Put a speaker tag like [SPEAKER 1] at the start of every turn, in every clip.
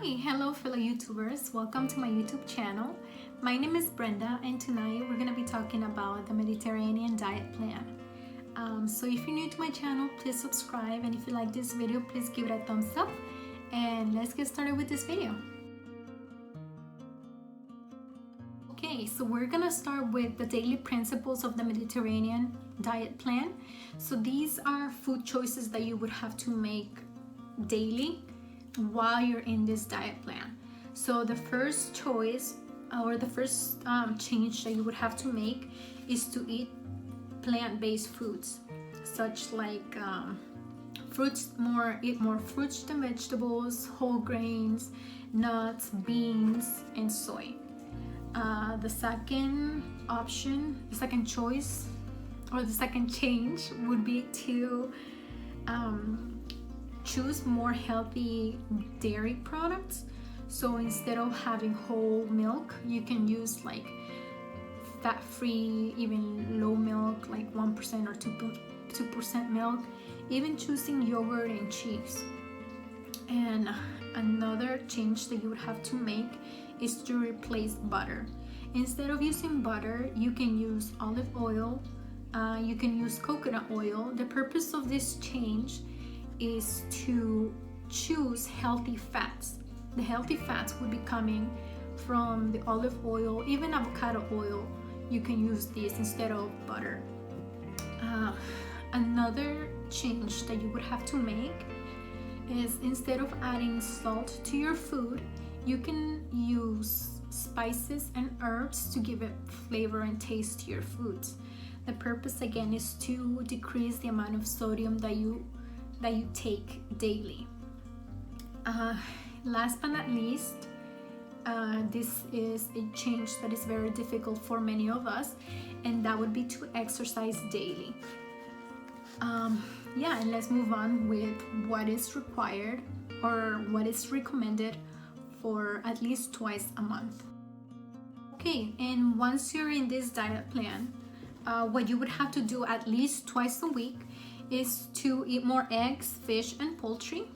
[SPEAKER 1] Hi, hello fellow YouTubers, welcome to my YouTube channel. My name is Brenda and tonight we're going to be talking about the Mediterranean diet plan. So if you're new to my channel, please subscribe, and if you like this video, please give it a thumbs up, and let's get started with this video. Okay, so we're going to start with the daily principles of the Mediterranean diet plan. So these are food choices that you would have to make daily while you're in this diet plan. So the first choice or the first change that you would have to make is to eat plant-based foods, such like eat more fruits than vegetables, whole grains, nuts, beans, and soy. The second choice or the second change would be to choose more healthy dairy products. So instead of having whole milk, you can use like fat-free, even low milk, like 1% or 2% milk, even choosing yogurt and cheese. And another change that you would have to make is to replace butter. Instead of using butter, you can use olive oil, you can use coconut oil. The purpose of this change is to choose healthy fats. The healthy fats would be coming from the olive oil, even avocado oil. You can use this instead of butter. Another change that you would have to make is, instead of adding salt to your food, you can use spices and herbs to give it flavor and taste to your foods. The purpose again is to decrease the amount of sodium that you take daily. Last but not least, this is a change that is very difficult for many of us, and that would be to exercise daily. And let's move on with what is required or what is recommended for at least twice a month. Okay, and once you're in this diet plan, what you would have to do at least twice a week is to eat more eggs, fish, and poultry.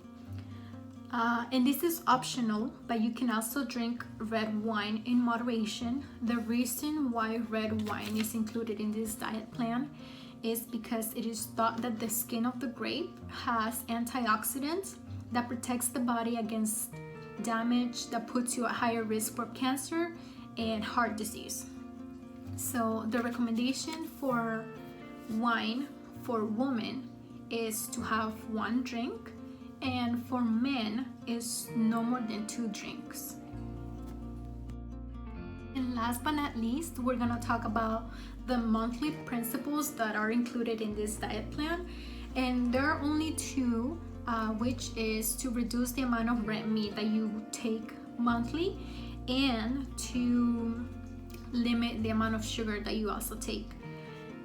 [SPEAKER 1] And this is optional, but you can also drink red wine in moderation. The reason why red wine is included in this diet plan is because it is thought that the skin of the grape has antioxidants that protects the body against damage that puts you at higher risk for cancer and heart disease. So the recommendation for wine for women is to have 1 drink, and for men is no more than 2 drinks. And last but not least, we're gonna talk about the monthly principles that are included in this diet plan, and there are only 2, which is to reduce the amount of red meat that you take monthly, and to limit the amount of sugar that you also take.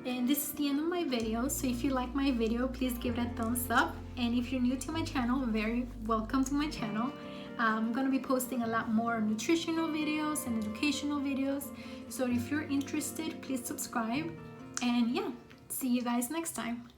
[SPEAKER 1] And this is the end of my video, so if you like my video, please give it a thumbs up, and if you're new to my channel, very welcome to my channel. I'm gonna be posting a lot more nutritional videos and educational videos, so if you're interested, please subscribe, and see you guys next time.